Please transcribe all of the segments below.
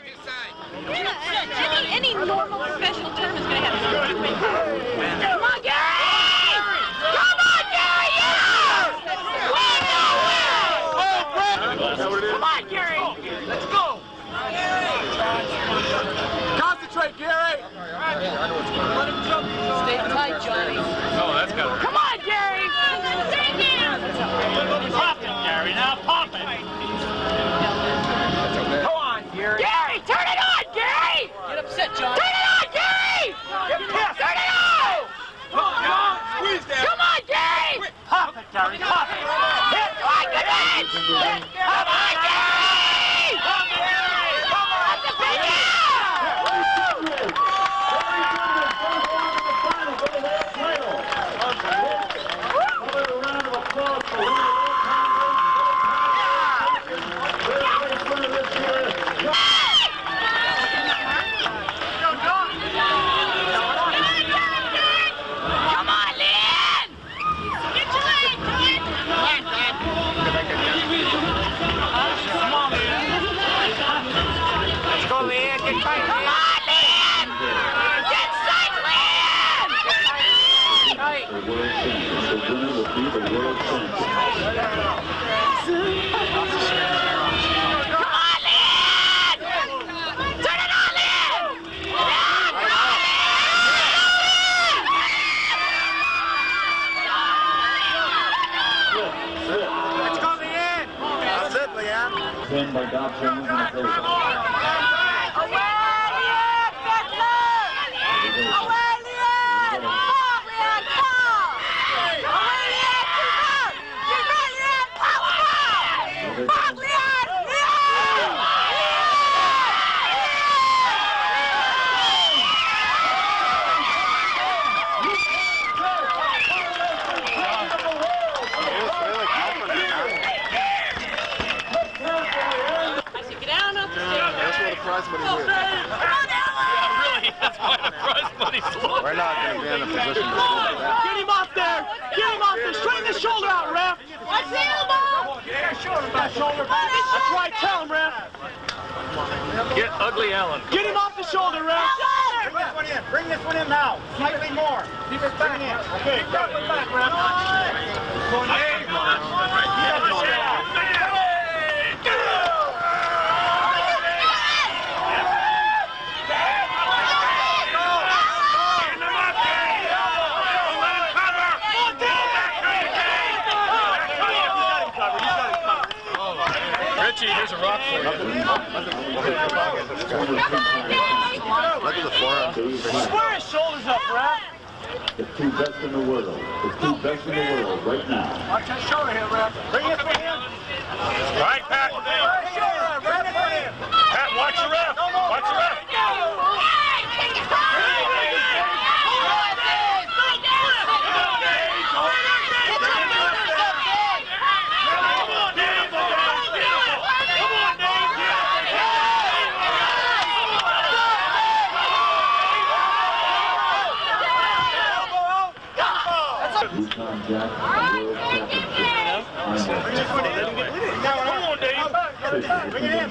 Jimmy, any normal professional term is going to have to win. Come on, Gary! Come on, Gary! Yeah! Come on, Gary! Let's go! Concentrate, Gary! Let him jump. Stay tight, Johnny. Oh, that's got to. Come on, Gary! Stay down! Pop it, Gary. Now pop it. Go on, Gary. Gary, turn it on, Gary! Get upset, John. Turn it on, Gary! Turn it on! Squeeze that. Come on, Gary! Pop it, Gary. Pop it. Come on, good edge! Come on, Gary! Come on, that's a big By Dobson in the We're not going to be in a position to do that. Get him off there. Get him off there. Straighten the shoulder out, ref. Watch the elbow! Yeah, shoulder back. Shoulder back. That's right. Tell him, ref. Get Ugly Allen. Get him off the shoulder, ref. Bring this one in. Bring this one in now. Slightly more. Keep it back in. Okay, drop it back, ref. Here's a rock for you. Look at the forearm. Square his shoulders up, ref. The two best in the world. The two best in the world right now. Watch that shoulder here, ref. Bring it for him. Right, Pat. Pat, watch the ref. Watch the ref. Yukon Jack, World Championship. Come on, Dave. Bring it in.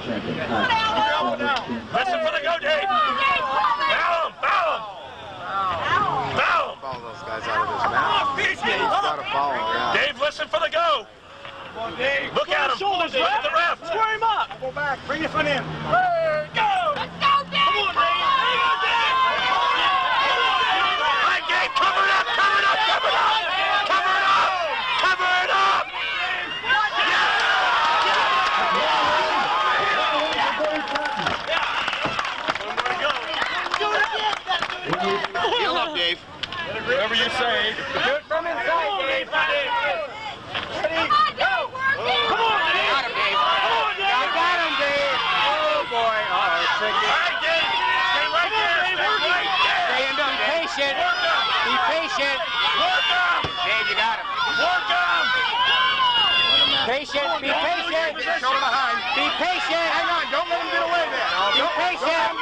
Listen for the go, Dave. Foul him. Foul him. Foul him. Follow those guys out of this match. He's got to follow him. Yeah. Dave, listen for the go. Look at him. Shoulders, Look at the ref. Square him up. Go back. Bring this one in. Go. Let's go, Dave! Come on, Dave. All right, Dave. Cover it up. Cover it up. Cover it up. Cover it up. Cover it up. Heal up, Dave. Whatever you say. Do it from inside, Dave. Come on, Dave! Come on, Dave. Got him, Dave. Come on, Dave. You got him, Dave. Oh, boy. Oh, it's tricky. All right, Dave. Stay right there. Stay right there. Stay in, be patient. Be patient. Work him. Dave, you got him. Work him. Patient. Be patient. Shoulder behind. Be patient. Hang on. Don't let him get away there. Be patient.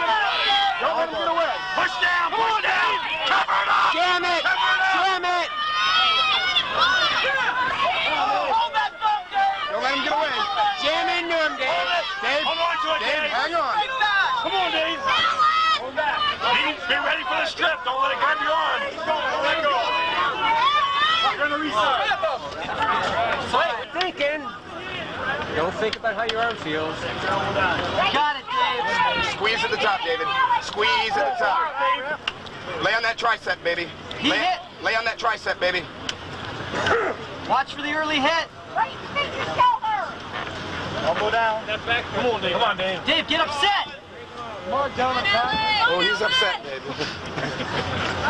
Don't let him get away. Push down. Push down. Cover it up. Jam it. Jam it. Hold that thumb, Dave. Don't let him get away. Jam into him, Dave. Dave. Hold on to it, Dave, Dave. hang on. Take that. Come strip. Don't let it grab your arm. Don't let go. We're going to restart. Thinking. Don't think about how your arm feels. Got it, Dave. Squeeze at the top, David. Squeeze at the top. Lay on that tricep, baby. Lay on that tricep, baby. Watch for the early hit. Elbow down. Come on, Dave. Come on, Dave. Dave, get upset. Oh, he's upset, Dave.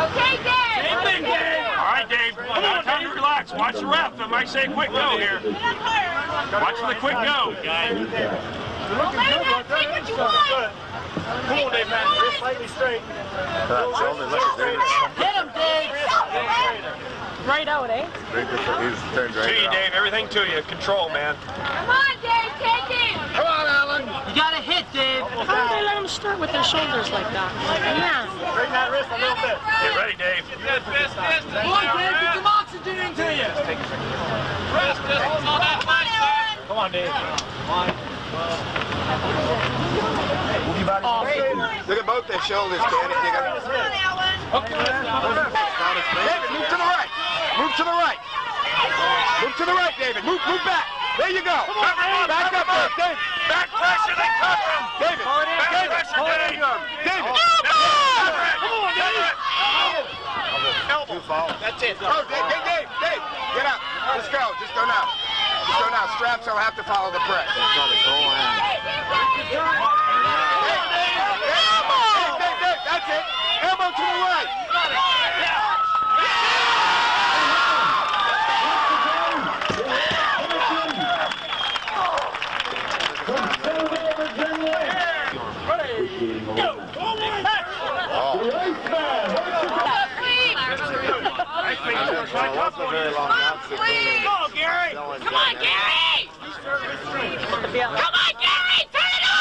Okay, Dave. Same thing, Dave. All right, Dave. Now time to relax. Watch the ref. I might say quick go here. Watch the quick go. Well, lay down, take what you want. Come on, Dave, man. Wrist slightly straight. Hit him, Dave. Right out, eh? He's turned right. To you, Dave. Everything to you. Control, man. Come on, Dave, take it. Come on, Alan. You got to hit, Dave. How do they let them start with their shoulders like that? Yeah. Straighten that wrist a little bit. Get ready, Dave. Come on, Dave. Get some oxygen into you. Come on, Dave. Move your body. Look at both their shoulders, Danny. David, move to the right. Move to the right. Move to the right, David. Move back. There you go. Back up there, David. Back pressure, then cover him. David. Back pressure, David. David. Come on, David. Elbow. That's it. Oh, Dave. Get up. Just go. Just go now. Just go now. Straps will have to follow the press. Dave. That's it. Elbow to the right. Come on, Gary. Come on, Gary. Turn it on.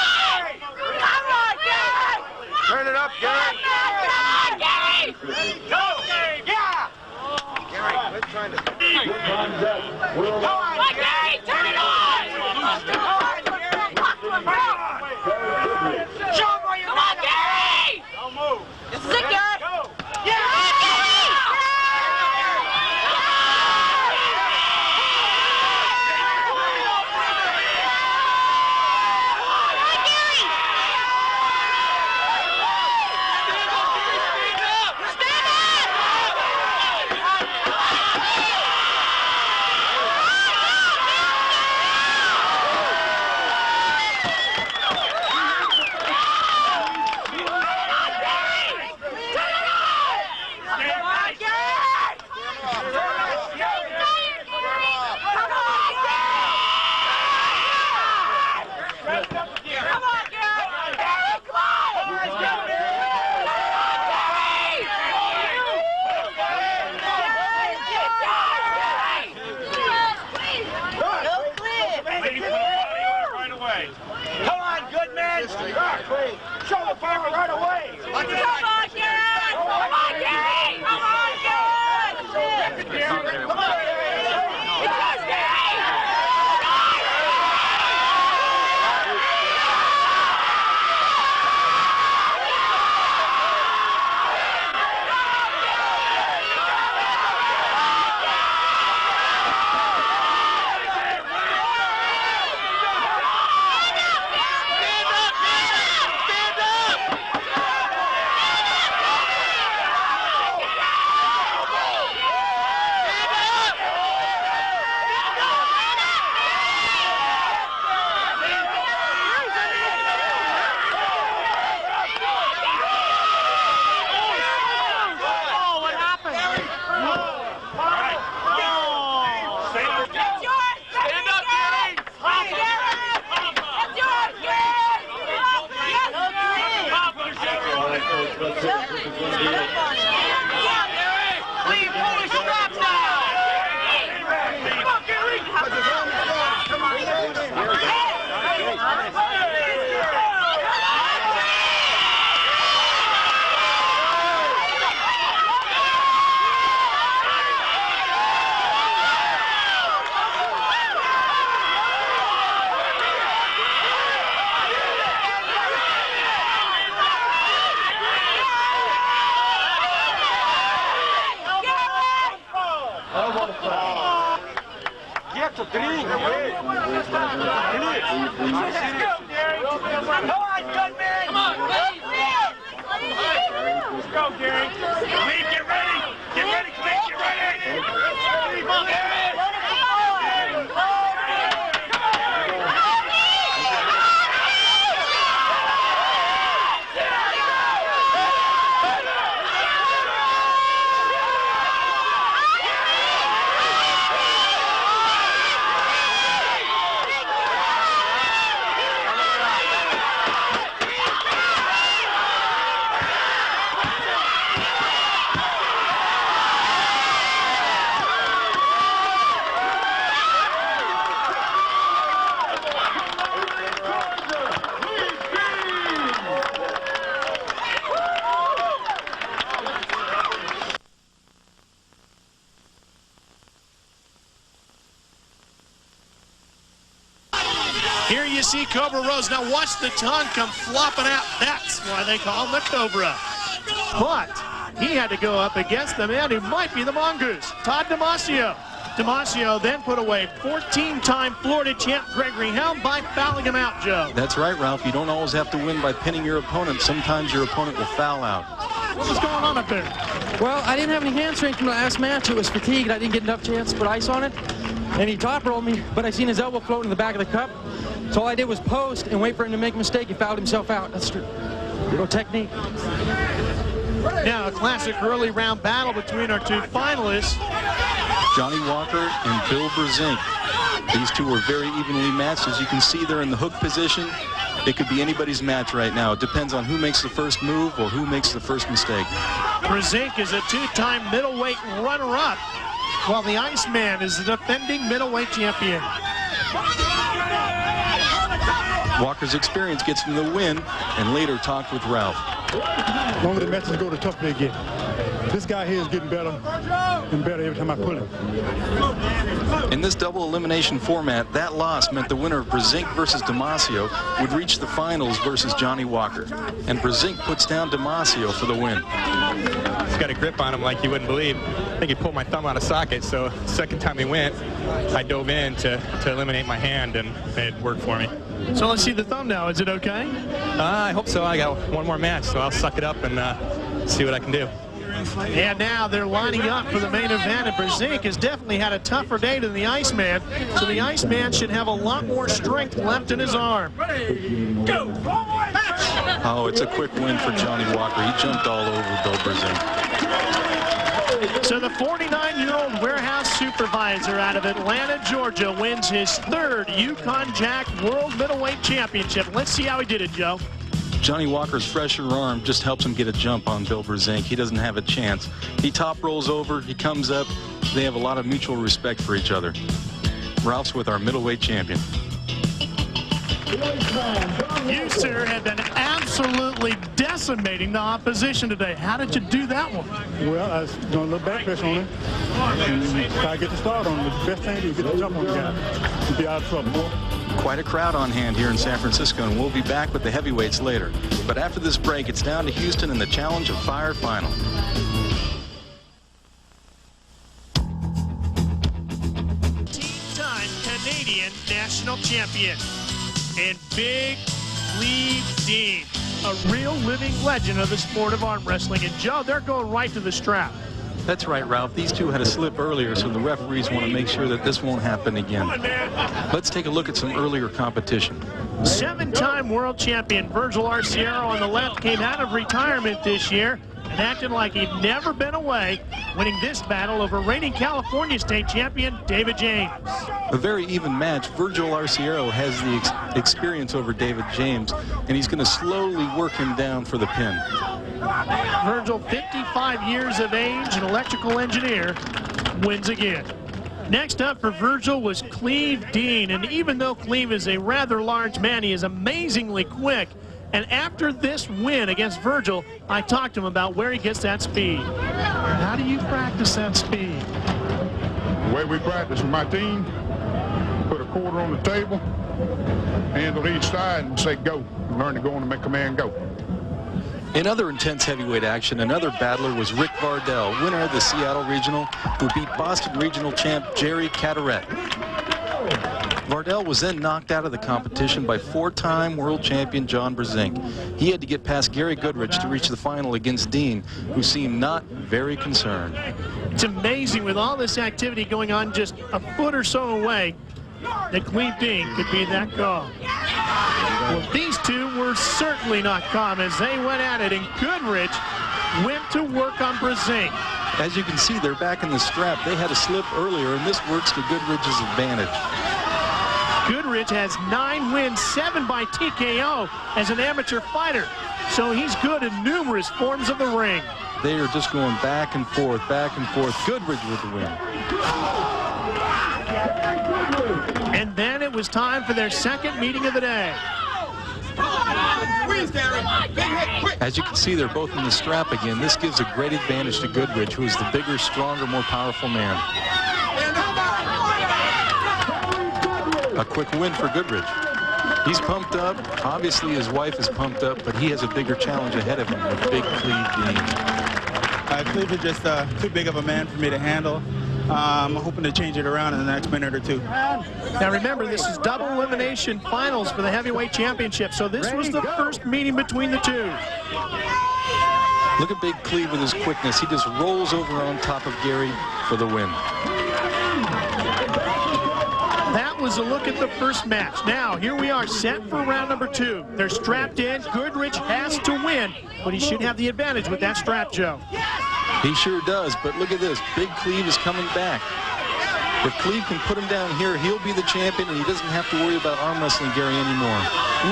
Come on, Gary. Turn it up, Gary. Come on, Gary. Go, Gary. Yeah. Gary, quit trying to. Come on, Gary. Turn it on. Show him where you're at. Come on, Gary. Don't move. This is it, Gary. Go. Yeah. Show the power right away. Come on, Gary! Come on, Gary! Come on, Gary! Come on, Gary! Go, Gary. Cleve, get ready. Get ready, Cleve. Get ready. Come on, Gary. Here you see Cobra Rose. Now watch the tongue come flopping out. That's why they call him the Cobra. But he had to go up against the man who might be the mongoose, Todd Damasio. Damasio then put away 14-time Florida champ Gregory Helm by fouling him out, Joe. That's right, Ralph. You don't always have to win by pinning your opponent. Sometimes your opponent will foul out. What was going on up there? Well, I didn't have any hand strength from the last match. It was fatigued. I didn't get enough chance to put ice on it. And he top rolled me, but I seen his elbow floating in the back of the cup. So all I did was post and wait for him to make a mistake. He fouled himself out. That's true. Little technique. Now a classic early round battle between our two finalists. Johnny Walker and Bill Brzezinski. These two were very evenly matched. As you can see, they're in the hook position. It could be anybody's match right now. It depends on who makes the first move or who makes the first mistake. Brzezinski is a two-time middleweight runner-up, while the Iceman is the defending middleweight champion. Walker's experience gets him the win, and later talked with Ralph. The longer the matches go, the tougher they get. This guy here is getting better and better every time I pull him. In this double elimination format, that loss meant the winner of Brzezinski versus Damasio would reach the finals versus Johnny Walker. And Brzezinski puts down Damasio for the win. He's got a grip on him like you wouldn't believe. I think he pulled my thumb out of socket, so the second time he went, I dove in to eliminate my hand, and it worked for me. So let's see the thumb now. Is it okay? I hope so. I got one more match, so I'll suck it up and see what I can do. And now they're lining up for the main event, and Brzezinski has definitely had a tougher day than the Iceman, so the Iceman should have a lot more strength left in his arm. Go! Oh, it's a quick win for Johnny Walker. He jumped all over Bill Brzezinski. So the 49-year-old warehouse supervisor out of Atlanta, Georgia, wins his third Yukon Jack World Middleweight Championship. Let's see how he did it, Joe. Johnny Walker's fresher arm just helps him get a jump on Bill Brzezinski. He doesn't have a chance. He top rolls over, he comes up. They have a lot of mutual respect for each other. Ralph's with our middleweight champion. You, sir, have been absolutely decimating the opposition today. How did you do that one? Well, I was doing a little back press on him and try to get the start on him. The best thing is get the jump on the guy and be out of trouble. Quite a crowd on hand here in San Francisco, and we'll be back with the heavyweights later. But after this break, it's down to Houston in the Challenge of Fire final. Team-time Canadian national champion and Big Cleve Dean, a real living legend of the sport of arm wrestling. And Joe, they're going right to the strap. That's right, Ralph. These two had a slip earlier, so the referees want to make sure that this won't happen again. Let's take a look at some earlier competition. 7-time world champion Virgil Arciero on the left came out of retirement this year and acted like he'd never been away, winning this battle over reigning California state champion David James. A very even match. Virgil Arciero has the experience over David James, and he's going to slowly work him down for the pin. Virgil, 55 years of age, an electrical engineer, wins again. Next up for Virgil was Cleve Dean, and even though Cleve is a rather large man, he is amazingly quick. And after this win against Virgil, I talked to him about where he gets that speed. How do you practice that speed? The way we practice with my team, put a quarter on the table, handle each side, and say go. Learn to go on and make a man go. In other intense heavyweight action, another battler was Rick Vardell, winner of the Seattle Regional, who beat Boston Regional champ Jerry Cataret. Vardell was then knocked out of the competition by 4-time world champion John Brzenk. He had to get past Gary Goodrich to reach the final against Dean, who seemed not very concerned. It's amazing with all this activity going on just a foot or so away that Cleve Dean could be that calm. Well, these two were certainly not calm as they went at it, and Goodrich went to work on Brzenk. As you can see, they're back in the strap. They had a slip earlier, and this works to Goodrich's advantage. Goodrich has 9 wins, 7 by TKO as an amateur fighter, so he's good in numerous forms of the ring. They are just going back and forth, back and forth. Goodrich with the win. And then it was time for their second meeting of the day. As you can see, they're both in the strap again. This gives a great advantage to Goodrich, who is the bigger, stronger, more powerful man. A quick win for Goodrich. He's pumped up. Obviously, his wife is pumped up, but he has a bigger challenge ahead of him with big Cleve Dean. Cleve is just too big of a man for me to handle. I'm hoping to change it around in the next minute or two. Now remember, this is double elimination finals for the heavyweight championship, so this was the first meeting between the two. Look at big Cleve with his quickness. He just rolls over on top of Gary for the win. That was a look at the first match. Now, here we are set for round number 2. They're strapped in. Goodrich has to win, but he should have the advantage with that strap, Joe. He sure does, but look at this. Big Cleve is coming back. If Cleve can put him down here, he'll be the champion, and he doesn't have to worry about arm wrestling Gary anymore.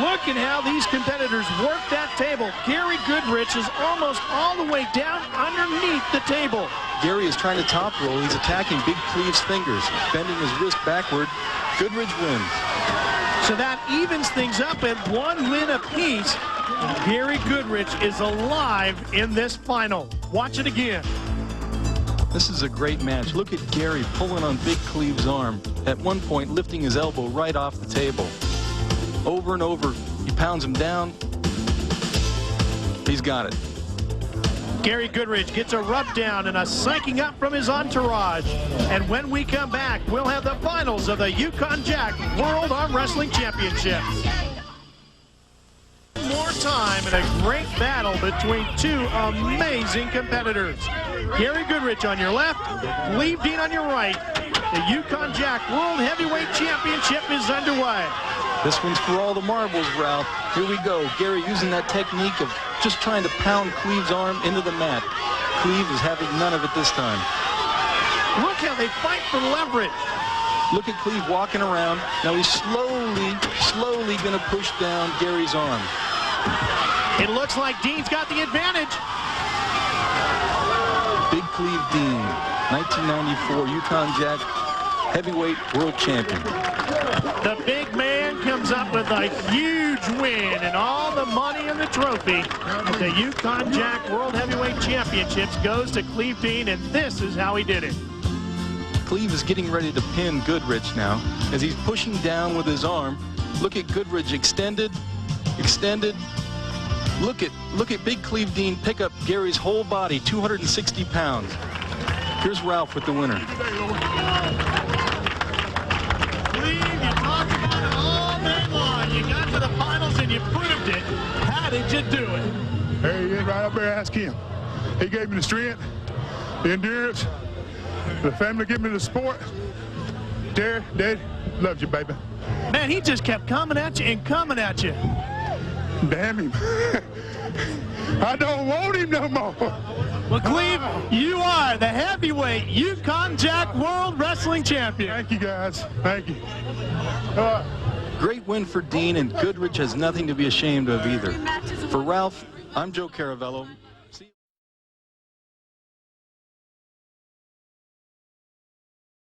Look at how these competitors work that table. Gary Goodrich is almost all the way down underneath the table. Gary is trying to top roll. He's attacking big Cleve's fingers, bending his wrist backward. Goodrich wins. So that evens things up at 1 win apiece. Gary Goodrich is alive in this final. Watch it again. This is a great match. Look at Gary pulling on big Cleve's arm, at one point lifting his elbow right off the table. Over and over, he pounds him down. He's got it. Gary Goodrich gets a rub down and a psyching up from his entourage. And when we come back, we'll have the finals of the Yukon Jack World Arm Wrestling Championships. More time in a great battle between two amazing competitors. Gary Goodrich on your left, Cleve Dean on your right. The Yukon Jack World Heavyweight Championship is underway. This one's for all the marbles, Ralph. Here we go. Gary using that technique of just trying to pound Cleve's arm into the mat. Cleve is having none of it this time. Look how they fight for leverage. Look at Cleve walking around. Now he's slowly going to push down Gary's arm. It looks like Dean's got the advantage. Big Cleve Dean, 1994 Yukon Jack Heavyweight World Champion. The big man comes up with a huge win and all the money and the trophy. The Yukon Jack World Heavyweight Championships goes to Cleve Dean, and this is how he did it. Cleve is getting ready to pin Goodrich now as he's pushing down with his arm. Look at Goodrich extended. Look at big Cleve Dean pick up Gary's whole body, 260 pounds. Here's Ralph with the winner. Cleve, you talked about it all day long. You got to the finals and you proved it. How did you do it? Hey, you right up there, ask him. He gave me the strength, the endurance, the family gave me the support. Terry, Dad, loves you, baby. Man, he just kept coming at you and coming at you. Damn him. I don't want him no more. Well, Cleve, you are the heavyweight Yukon Jack World Wrestling Champion. Thank you, guys. Thank you. Great win for Dean, and Goodrich has nothing to be ashamed of either. For Ralph, I'm Joe Caravello.